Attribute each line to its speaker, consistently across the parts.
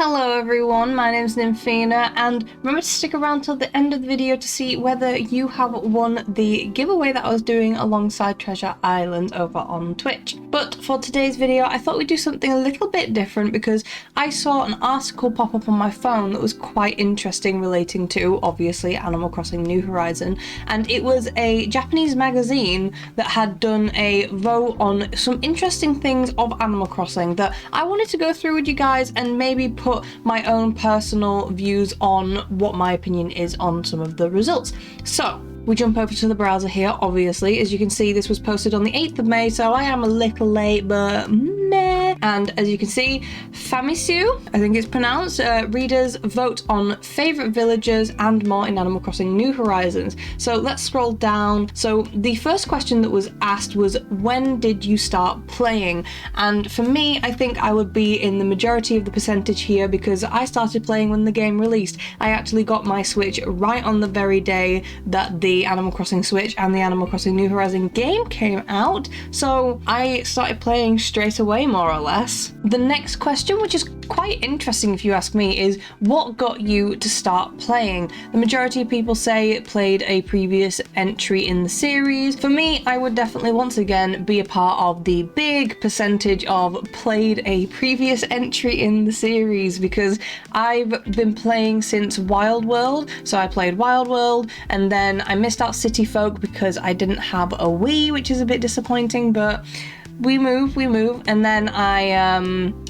Speaker 1: Hello everyone, my name's Nymphina, and remember to stick around till the end of the video to see whether you have won the giveaway that I was doing alongside Treasure Island over on Twitch. But for today's video, I thought we'd do something a little bit different because I saw an article pop up on my phone that was quite interesting relating to, obviously, Animal Crossing New Horizon, and it was a Japanese magazine that had done a vote on some interesting things of Animal Crossing that I wanted to go through with you guys and maybe put my own personal views on what my opinion is on some of the results. So we jump over to the browser here. Obviously, as you can see, this was posted on the 8th of May, so I am a little late, but meh. And as you can see, Famitsu, I think it's pronounced, readers vote on favourite villagers and more in Animal Crossing New Horizons. So let's scroll down. So the first question that was asked was, when did you start playing? And for me, I think I would be in the majority of the percentage here because I started playing when the game released. I actually got my Switch right on the very day that the Animal Crossing Switch and the Animal Crossing New Horizon game came out, so I started playing straight away, more or less. The next question, which is quite interesting if you ask me, is what got you to start playing? The majority of people say it played a previous entry in the series. For me, I would definitely once again be a part of the big percentage of played a previous entry in the series because I've been playing since Wild World. So I played Wild World and then I missed out City Folk because I didn't have a Wii, which is a bit disappointing, but we move, and then I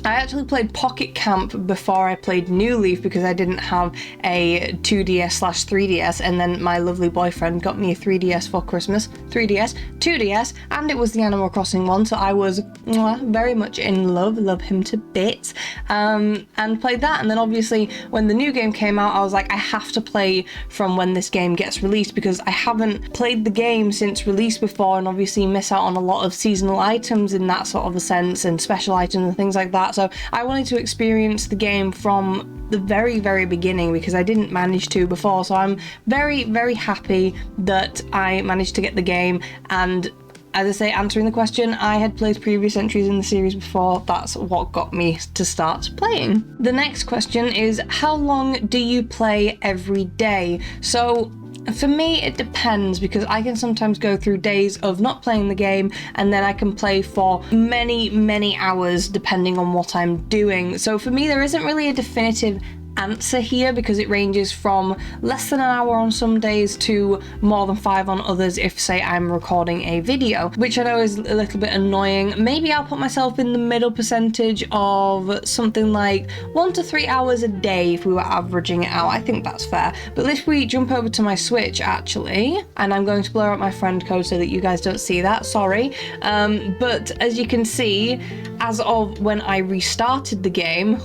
Speaker 1: actually played Pocket Camp before I played New Leaf because I didn't have a 2DS/3DS, and then my lovely boyfriend got me a 3DS for Christmas. 3DS, 2DS, and it was the Animal Crossing one, so I was very much in love him to bits, and played that. And then obviously when the new game came out, I was like, I have to play from when this game gets released because I haven't played the game since release before, and obviously miss out on a lot of seasonal items in that sort of a sense and special items and things like that. So I wanted to experience the game from the very beginning because I didn't manage to before. So I'm very happy that I managed to get the game. And as I say, answering the question, I had played previous entries in the series before. That's what got me to start playing. The next question is, how long do you play every day? So for me, it depends because I can sometimes go through days of not playing the game and then I can play for many hours depending on what I'm doing. So for me, there isn't really a definitive answer here because it ranges from less than an hour on some days to more than 5 on others if, say, I'm recording a video, which I know is a little bit annoying. Maybe I'll put myself in the middle percentage of something like 1 to 3 hours a day if we were averaging it out. I think that's fair. But if we jump over to my Switch actually, and I'm going to blur out my friend code so that you guys don't see that, sorry. But as you can see, as of when I restarted the game,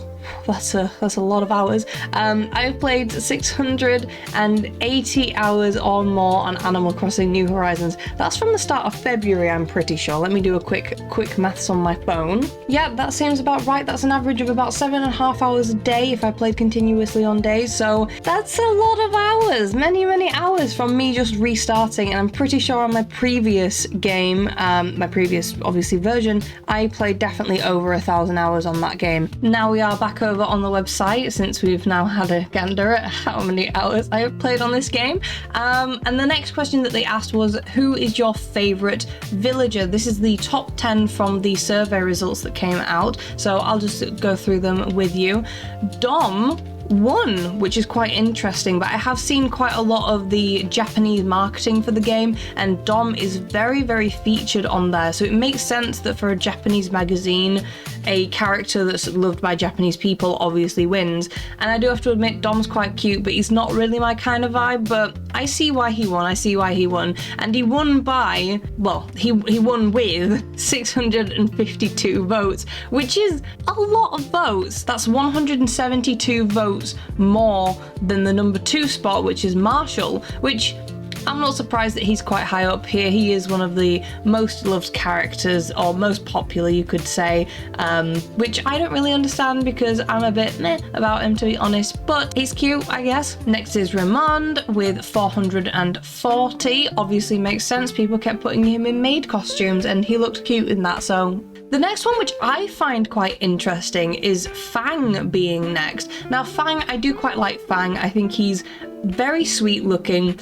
Speaker 1: that's a lot of hours. I've played 680 hours or more on Animal Crossing New Horizons. That's from the start of February, I'm pretty sure. Let me do a quick maths on my phone. Yeah, that seems about right. That's an average of about 7.5 hours a day if I played continuously on days. So that's a lot of hours, many hours from me just restarting. And I'm pretty sure on my previous game, my previous obviously version, I played definitely over 1,000 hours on that game. Now we are back over on the website since we've now had a gander at how many hours I have played on this game. And the next question that they asked was, who is your favourite villager? This is the top 10 from the survey results that came out, so I'll just go through them with you. Dom won, which is quite interesting, but I have seen quite a lot of the Japanese marketing for the game and Dom is very featured on there, so it makes sense that for a Japanese magazine a character that's loved by Japanese people obviously wins. And I do have to admit, Dom's quite cute, but he's not really my kind of vibe, but I see why he won. And he won by, well, he won with 652 votes, which is a lot of votes. That's 172 votes more than the number 2 spot, which is Marshall, which I'm not surprised that he's quite high up here. He is one of the most loved characters, or most popular you could say, which I don't really understand because I'm a bit meh about him, to be honest, but he's cute, I guess. Next is Raymond with 440. Obviously makes sense, people kept putting him in maid costumes and he looked cute in that, so The next one, which I find quite interesting, is Fang being next. Now Fang, I do quite like Fang. I think he's very sweet looking.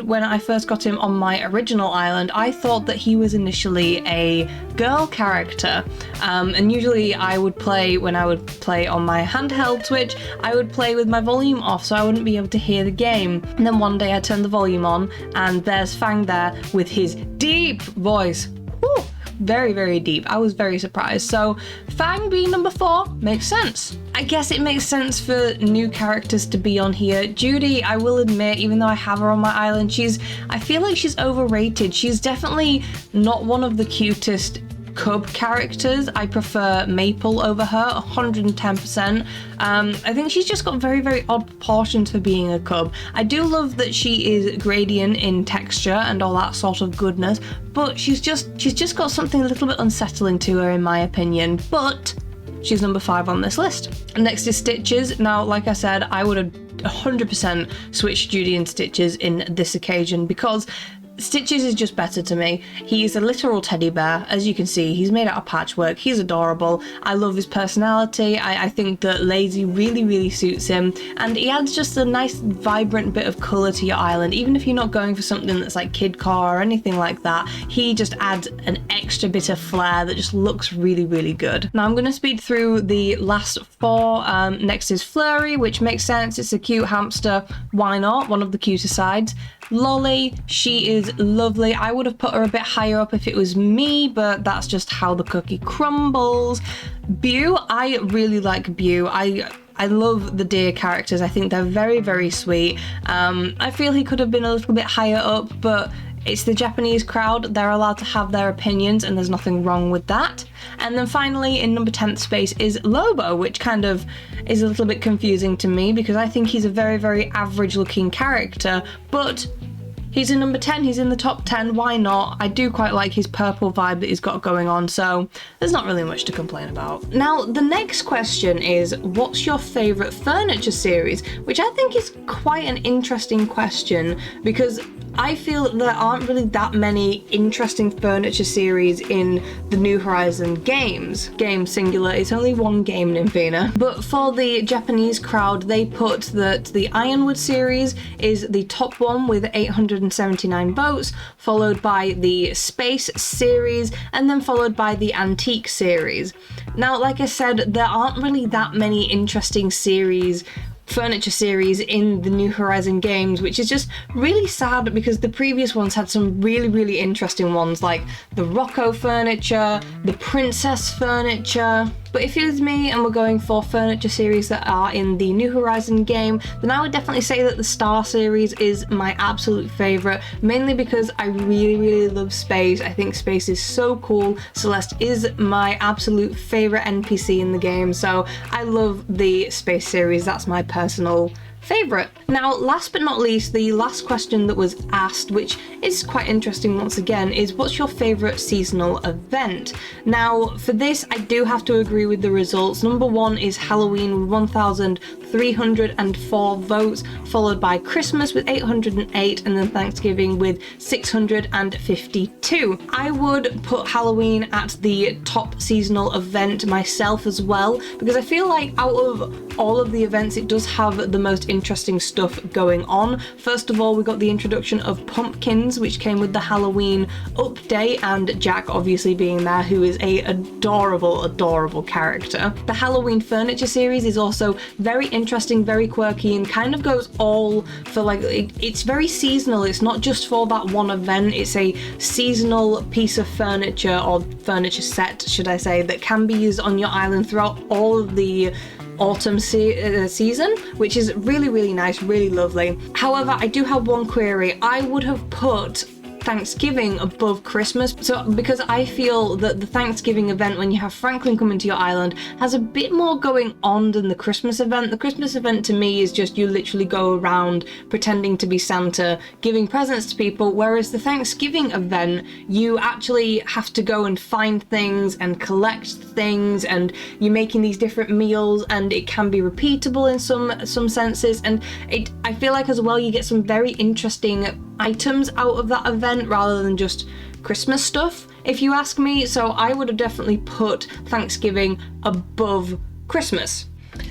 Speaker 1: When I first got him on my original island, I thought that he was initially a girl character, and usually when I would play on my handheld Switch, I would play with my volume off so I wouldn't be able to hear the game. And then one day I turned the volume on and there's Fang there with his deep voice. Woo! Very, very deep. I was very surprised. So Fang being number 4 makes sense. I guess it makes sense for new characters to be on here. Judy, I will admit, even though I have her on my island, I feel like she's overrated. She's definitely not one of the cutest cub characters. I prefer Maple over her 110%. I think she's just got very, very odd proportions for being a cub. I do love that she is gradient in texture and all that sort of goodness, but she's just got something a little bit unsettling to her in my opinion, but she's number 5 on this list. Next is Stitches. Now, like I said, I would have 100% switched Judy and Stitches in this occasion because Stitches is just better to me. He's a literal teddy bear. As you can see, he's made out of patchwork. He's adorable. I love his personality. I think that lazy really, really suits him. And he adds just a nice, vibrant bit of colour to your island. Even if you're not going for something that's like kid car or anything like that, he just adds an extra bit of flair that just looks really, really good. Now I'm going to speed through the last 4. Next is Flurry, which makes sense. It's a cute hamster. Why not? One of the cuter sides. Lolly, she is lovely. I would have put her a bit higher up if it was me, but that's just how the cookie crumbles. Bew, I really like Bew. I love the deer characters. I think they're very, very sweet. I feel he could have been a little bit higher up, but it's the Japanese crowd. They're allowed to have their opinions and there's nothing wrong with that. And then finally in number 10th space is Lobo, which kind of is a little bit confusing to me because I think he's a very, very average looking character, but he's in number 10, he's in the top 10, why not? I do quite like his purple vibe that he's got going on, so there's not really much to complain about. Now, the next question is, what's your favourite furniture series? Which I think is quite an interesting question because I feel there aren't really that many interesting furniture series in the New Horizon games. Game singular, it's only one game, Nymphina. But for the Japanese crowd, they put that the Ironwood series is the top one with 879 votes, followed by the Space series, and then followed by the Antique series. Now, like I said, there aren't really that many interesting furniture series in the New Horizon games, which is just really sad because the previous ones had some really, really interesting ones like the Rocco furniture, the Princess furniture. But if it was me and we're going for furniture series that are in the New Horizon game, then I would definitely say that the Star series is my absolute favourite, mainly because I really, really love Space. I think Space is so cool. Celeste is my absolute favourite NPC in the game, so I love the Space series. That's my personal favourite. Now, last but not least, the last question that was asked, which is quite interesting once again, is what's your favourite seasonal event? Now, for this, I do have to agree with the results. Number 1 is Halloween with 1,304 votes, followed by Christmas with 808, and then Thanksgiving with 652. I would put Halloween at the top seasonal event myself as well, because I feel like out of all of the events, it does have the most interesting stuff going on. First of all, we got the introduction of pumpkins, which came with the Halloween update, and Jack obviously being there, who is a adorable, adorable character. The Halloween furniture series is also very interesting, very quirky, and kind of goes all for like, it's very seasonal. It's not just for that one event, it's a seasonal piece of furniture, or furniture set, should I say, that can be used on your island throughout all of the autumn season, which is really, really nice, really lovely. However, I do have one query. I would have put Thanksgiving above Christmas, so because I feel that the Thanksgiving event, when you have Franklin coming to your island, has a bit more going on than the Christmas event. The Christmas event to me is just you literally go around pretending to be Santa, giving presents to people, whereas the Thanksgiving event, you actually have to go and find things and collect things, and you're making these different meals, and it can be repeatable in some senses, and I feel like as well you get some very interesting items out of that event rather than just Christmas stuff. if you ask me. So I would have definitely put Thanksgiving above Christmas.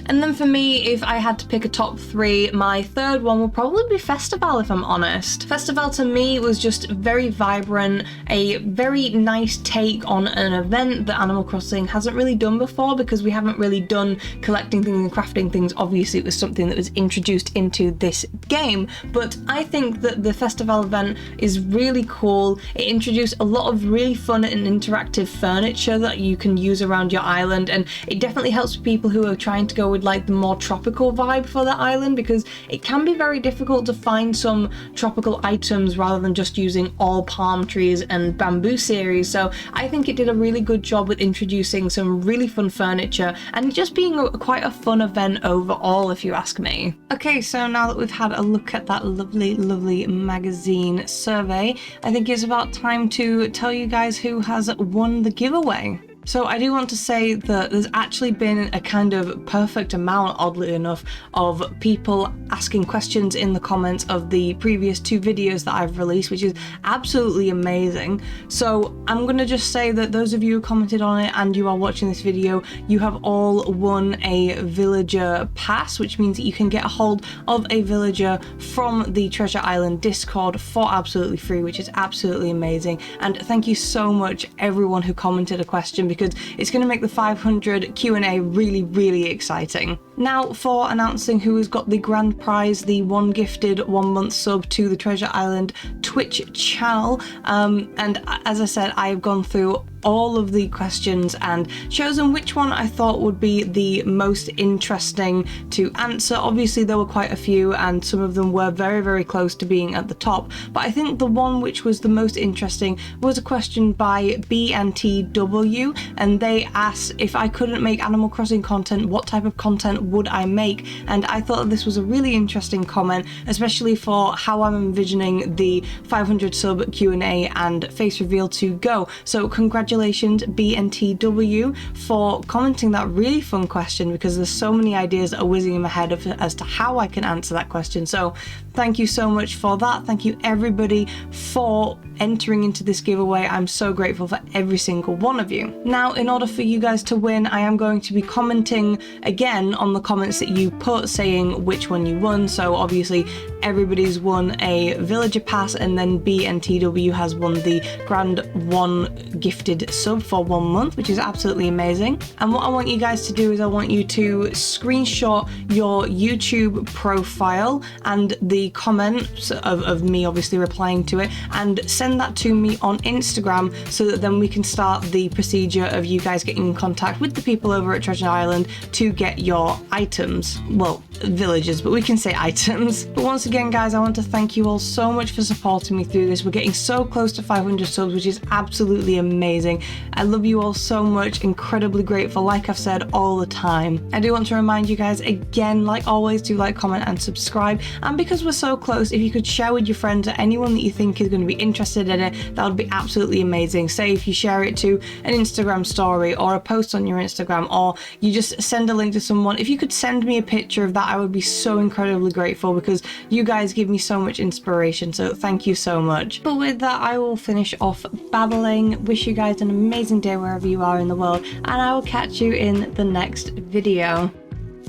Speaker 1: And then for me, if I had to pick a top 3, my third one would probably be Festival, if I'm honest. Festival to me was just very vibrant, a very nice take on an event that Animal Crossing hasn't really done before, because we haven't really done collecting things and crafting things. Obviously, it was something that was introduced into this game, but I think that the Festival event is really cool. It introduced a lot of really fun and interactive furniture that you can use around your island, and it definitely helps people who are trying to go with like the more tropical vibe for the island, because it can be very difficult to find some tropical items rather than just using all palm trees and bamboo series. So I think it did a really good job with introducing some really fun furniture and just being quite a fun event overall, if you ask me. Okay, so now that we've had a look at that lovely magazine survey, I think it's about time to tell you guys who has won the giveaway. So I do want to say that there's actually been a kind of perfect amount, oddly enough, of people asking questions in the comments of the previous 2 videos that I've released, which is absolutely amazing. So I'm going to just say that those of you who commented on it and you are watching this video, you have all won a villager pass, which means that you can get a hold of a villager from the Treasure Island Discord for absolutely free, which is absolutely amazing. And thank you so much everyone who commented a question, because it's going to make the 500 Q&A really exciting. Now for announcing who has got the grand prize, the one gifted 1 month sub to the Treasure Island Twitch channel. And as I said, I've gone through all of the questions and chosen which one I thought would be the most interesting to answer. Obviously there were quite a few and some of them were very close to being at the top, but I think the one which was the most interesting was a question by BNTW, and they asked if I couldn't make Animal Crossing content, what type of content would I make? And I thought this was a really interesting comment, especially for how I'm envisioning the 500 sub Q&A and face reveal to go. So congratulations BNTW for commenting that really fun question, because there's so many ideas that are whizzing in my head as to how I can answer that question. So thank you so much for that. Thank you everybody for entering into this giveaway. I'm so grateful for every single one of you. Now, in order for you guys to win, I am going to be commenting again on the comments that you put saying which one you won. So obviously everybody's won a villager pass, and then BNTW has won the grand 1 gifted sub for 1 month, which is absolutely amazing. And what I want you guys to do is I want you to screenshot your YouTube profile and the comments of me obviously replying to it, and send that to me on Instagram, so that then we can start the procedure of you guys getting in contact with the people over at Treasure Island to get your items. Well, villagers, but we can say items. But once again guys, I want to thank you all so much for supporting me through this. We're getting so close to 500 subs, which is absolutely amazing. I love you all so much, incredibly grateful, like I've said all the time. I do want to remind you guys again, like always, do like, comment and subscribe, and because we're so close, if you could share with your friends or anyone that you think is going to be interested in it, that would be absolutely amazing. Say if you share it to an Instagram story or a post on your Instagram, or you just send a link to someone, if you could send me a picture of that, I would be so incredibly grateful, because you guys give me so much inspiration, so thank you so much. But with that, I will finish off babbling. Wish you guys an amazing day wherever you are in the world, and I will catch you in the next video.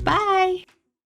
Speaker 1: Bye!